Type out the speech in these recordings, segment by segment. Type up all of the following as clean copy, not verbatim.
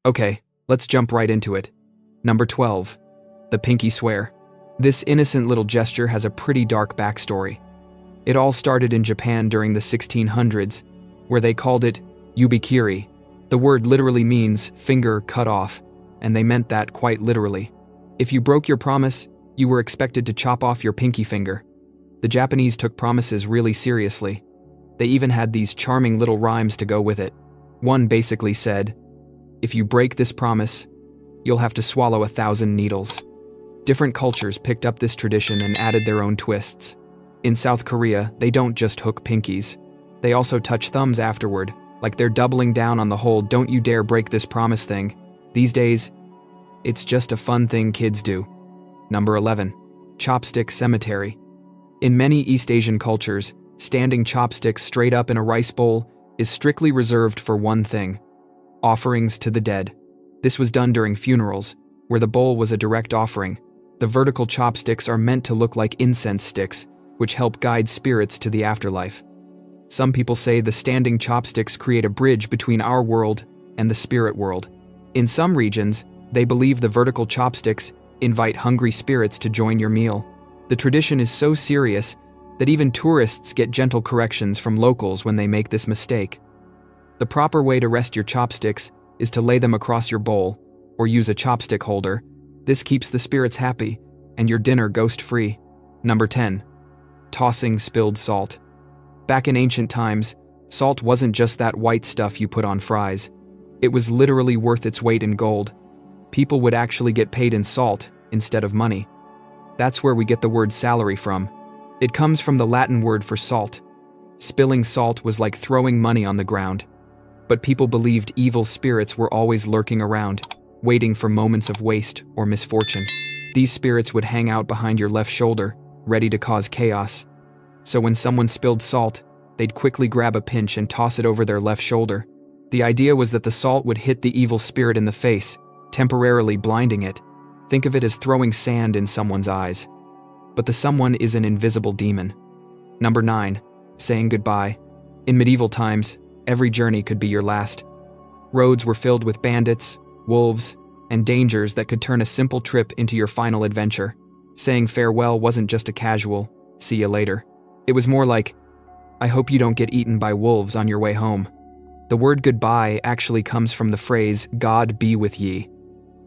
Okay, let's jump right into it. Number 12. The pinky swear. This innocent little gesture has a pretty dark backstory. It all started in Japan during the 1600s, where they called it yubikiri. The word literally means finger cut off, and they meant that quite literally. If you broke your promise, you were expected to chop off your pinky finger. The Japanese took promises really seriously. They even had these charming little rhymes to go with it. One basically said, "If you break this promise, you'll have to swallow 1,000 needles." Different cultures picked up this tradition and added their own twists. In South Korea, they don't just hook pinkies. They also touch thumbs afterward, like they're doubling down on the whole "don't you dare break this promise" thing. These days, it's just a fun thing kids do. Number 11. Chopstick cemetery. In many East Asian cultures, standing chopsticks straight up in a rice bowl is strictly reserved for one thing: offerings to the dead. This was done during funerals, where the bowl was a direct offering. The vertical chopsticks are meant to look like incense sticks, which help guide spirits to the afterlife. Some people say the standing chopsticks create a bridge between our world and the spirit world. In some regions, they believe the vertical chopsticks invite hungry spirits to join your meal. The tradition is so serious that even tourists get gentle corrections from locals when they make this mistake. The proper way to rest your chopsticks is to lay them across your bowl, or use a chopstick holder. This keeps the spirits happy, and your dinner ghost-free. Number 10. Tossing spilled salt. Back in ancient times, salt wasn't just that white stuff you put on fries. It was literally worth its weight in gold. People would actually get paid in salt instead of money. That's where we get the word salary from. It comes from the Latin word for salt. Spilling salt was like throwing money on the ground. But people believed evil spirits were always lurking around, waiting for moments of waste or misfortune. These spirits would hang out behind your left shoulder, ready to cause chaos. So when someone spilled salt, they'd quickly grab a pinch and toss it over their left shoulder. The idea was that the salt would hit the evil spirit in the face, temporarily blinding it. Think of it as throwing sand in someone's eyes. But the someone is an invisible demon. Number 9. Saying goodbye. In medieval times, every journey could be your last. Roads were filled with bandits, wolves, and dangers that could turn a simple trip into your final adventure. Saying farewell wasn't just a casual, "see you later." It was more like, "I hope you don't get eaten by wolves on your way home." The word goodbye actually comes from the phrase, "God be with ye."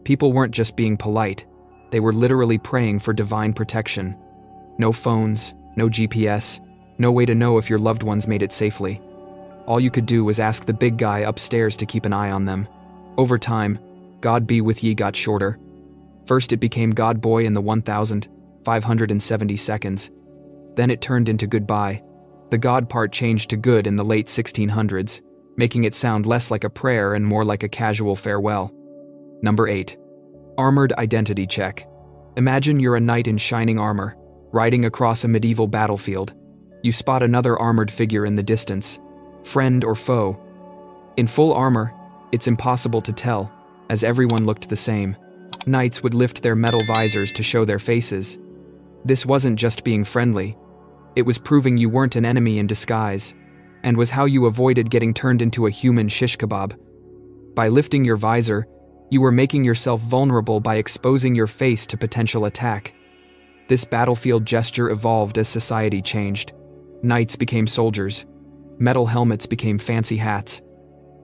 People weren't just being polite, they were literally praying for divine protection. No phones, no GPS, no way to know if your loved ones made it safely. All you could do was ask the big guy upstairs to keep an eye on them. Over time, "God be with ye" got shorter. First it became "God boy" in the 1570 seconds. Then it turned into "goodbye." The God part changed to "good" in the late 1600s, making it sound less like a prayer and more like a casual farewell. Number 8. Armored identity check. Imagine you're a knight in shining armor, riding across a medieval battlefield. You spot another armored figure in the distance, friend or foe. In full armor, it's impossible to tell, as everyone looked the same. Knights would lift their metal visors to show their faces. This wasn't just being friendly, it was proving you weren't an enemy in disguise, and was how you avoided getting turned into a human shish kebab. By lifting your visor, you were making yourself vulnerable by exposing your face to potential attack. This battlefield gesture evolved as society changed. Knights became soldiers, metal helmets became fancy hats,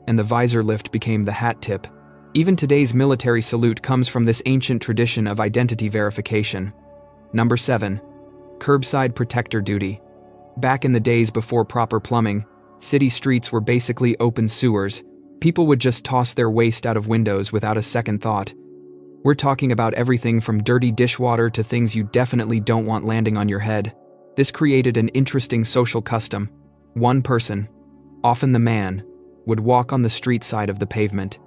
and the visor lift became the hat tip. Even today's military salute comes from this ancient tradition of identity verification. Number 7. Curbside protector duty. Back in the days before proper plumbing, city streets were basically open sewers. People would just toss their waste out of windows without a second thought. We're talking about everything from dirty dishwater to things you definitely don't want landing on your head. This created an interesting social custom. One person, often the man, would walk on the street side of the pavement.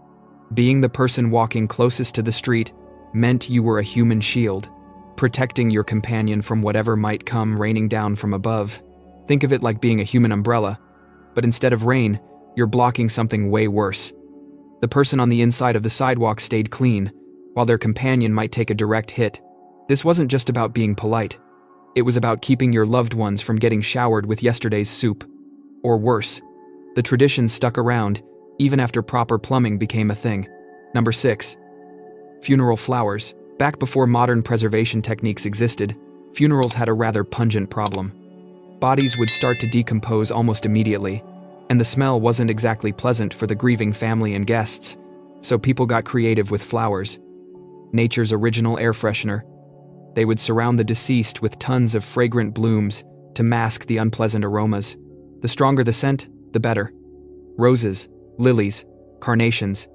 Being the person walking closest to the street meant you were a human shield, protecting your companion from whatever might come raining down from above. Think of it like being a human umbrella, but instead of rain, you're blocking something way worse. The person on the inside of the sidewalk stayed clean, while their companion might take a direct hit. This wasn't just about being polite. It was about keeping your loved ones from getting showered with yesterday's soup. Or worse. The tradition stuck around, even after proper plumbing became a thing. Number 6. Funeral flowers. Back before modern preservation techniques existed, funerals had a rather pungent problem. Bodies would start to decompose almost immediately, and the smell wasn't exactly pleasant for the grieving family and guests, so people got creative with flowers. Nature's original air freshener. They would surround the deceased with tons of fragrant blooms to mask the unpleasant aromas. The stronger the scent, the better. Roses, lilies, carnations,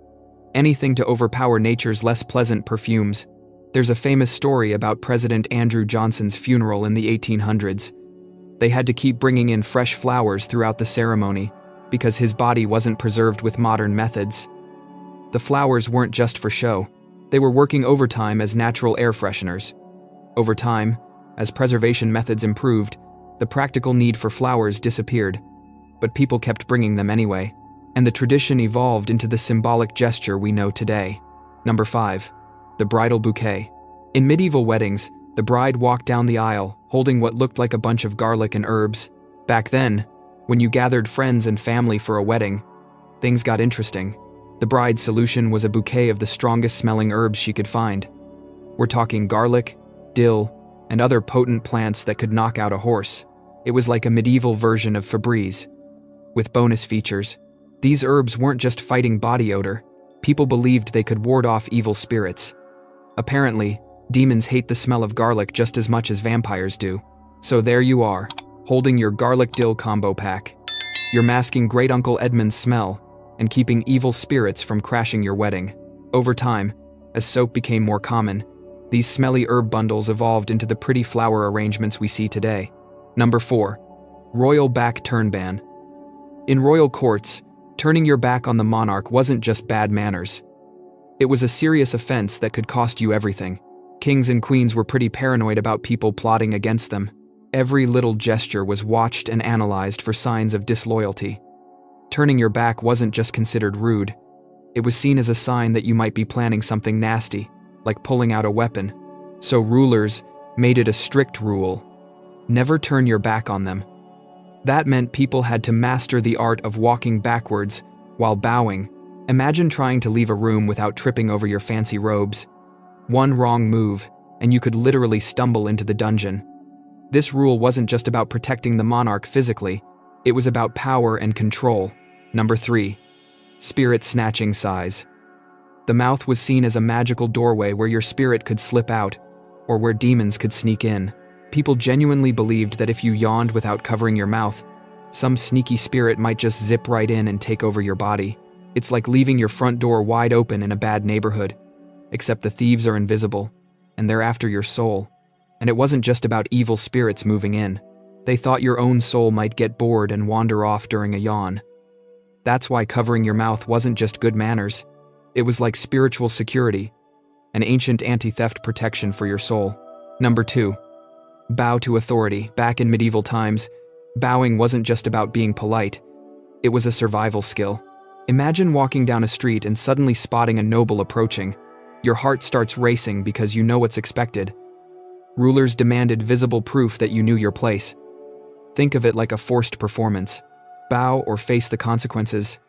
anything to overpower nature's less pleasant perfumes. There's a famous story about President Andrew Johnson's funeral in the 1800s. They had to keep bringing in fresh flowers throughout the ceremony because his body wasn't preserved with modern methods. The flowers weren't just for show. They were working overtime as natural air fresheners. Over time, as preservation methods improved, the practical need for flowers disappeared, but people kept bringing them anyway, and the tradition evolved into the symbolic gesture we know today. Number 5. The bridal bouquet. In medieval weddings, the bride walked down the aisle holding what looked like a bunch of garlic and herbs. Back then, when you gathered friends and family for a wedding, things got interesting. The bride's solution was a bouquet of the strongest smelling herbs she could find. We're talking garlic, dill, and other potent plants that could knock out a horse. It was like a medieval version of Febreze. With bonus features, these herbs weren't just fighting body odor. People believed they could ward off evil spirits. Apparently, demons hate the smell of garlic just as much as vampires do. So there you are, holding your garlic dill combo pack. You're masking Great Uncle Edmund's smell and keeping evil spirits from crashing your wedding. Over time, as soap became more common, these smelly herb bundles evolved into the pretty flower arrangements we see today. Number 4. Royal back turn ban. In royal courts, turning your back on the monarch wasn't just bad manners. It was a serious offense that could cost you everything. Kings and queens were pretty paranoid about people plotting against them. Every little gesture was watched and analyzed for signs of disloyalty. Turning your back wasn't just considered rude. It was seen as a sign that you might be planning something nasty, like pulling out a weapon. So rulers made it a strict rule. Never turn your back on them. That meant people had to master the art of walking backwards while bowing. Imagine trying to leave a room without tripping over your fancy robes. One wrong move, and you could literally stumble into the dungeon. This rule wasn't just about protecting the monarch physically, it was about power and control. Number 3. Spirit snatching size. The mouth was seen as a magical doorway where your spirit could slip out, or where demons could sneak in. People genuinely believed that if you yawned without covering your mouth, some sneaky spirit might just zip right in and take over your body. It's like leaving your front door wide open in a bad neighborhood, except the thieves are invisible, and they're after your soul. And it wasn't just about evil spirits moving in. They thought your own soul might get bored and wander off during a yawn. That's why covering your mouth wasn't just good manners. It was like spiritual security, an ancient anti-theft protection for your soul. Number 2. Bow to authority. Back in medieval times, bowing wasn't just about being polite. It was a survival skill. Imagine walking down a street and suddenly spotting a noble approaching. Your heart starts racing because you know what's expected. Rulers demanded visible proof that you knew your place. Think of it like a forced performance. Bow or face the consequences.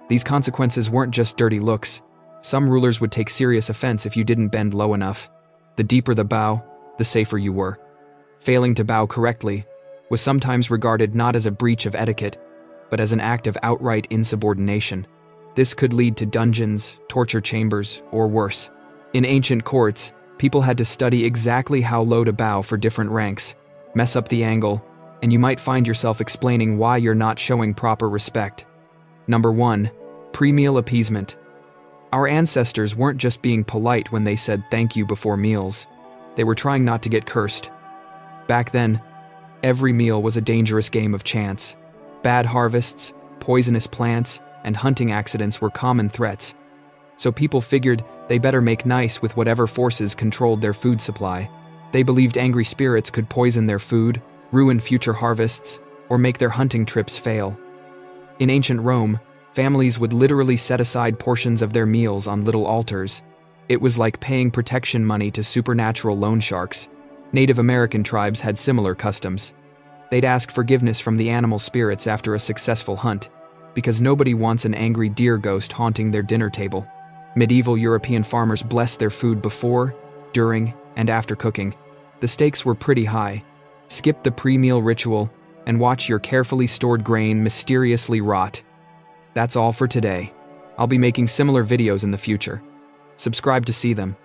These consequences weren't just dirty looks. Some rulers would take serious offense if you didn't bend low enough. The deeper the bow, the safer you were. Failing to bow correctly was sometimes regarded not as a breach of etiquette, but as an act of outright insubordination. This could lead to dungeons, torture chambers, or worse. In ancient courts, people had to study exactly how low to bow for different ranks. Mess up the angle, and you might find yourself explaining why you're not showing proper respect. Number 1. Pre-meal appeasement. Our ancestors weren't just being polite when they said thank you before meals. They were trying not to get cursed. Back then, every meal was a dangerous game of chance. Bad harvests, poisonous plants, and hunting accidents were common threats. So people figured they better make nice with whatever forces controlled their food supply. They believed angry spirits could poison their food, ruin future harvests, or make their hunting trips fail. In ancient Rome, families would literally set aside portions of their meals on little altars. It was like paying protection money to supernatural loan sharks. Native American tribes had similar customs. They'd ask forgiveness from the animal spirits after a successful hunt, because nobody wants an angry deer ghost haunting their dinner table. Medieval European farmers blessed their food before, during, and after cooking. The stakes were pretty high. Skip the pre-meal ritual and watch your carefully stored grain mysteriously rot. That's all for today. I'll be making similar videos in the future. Subscribe to see them.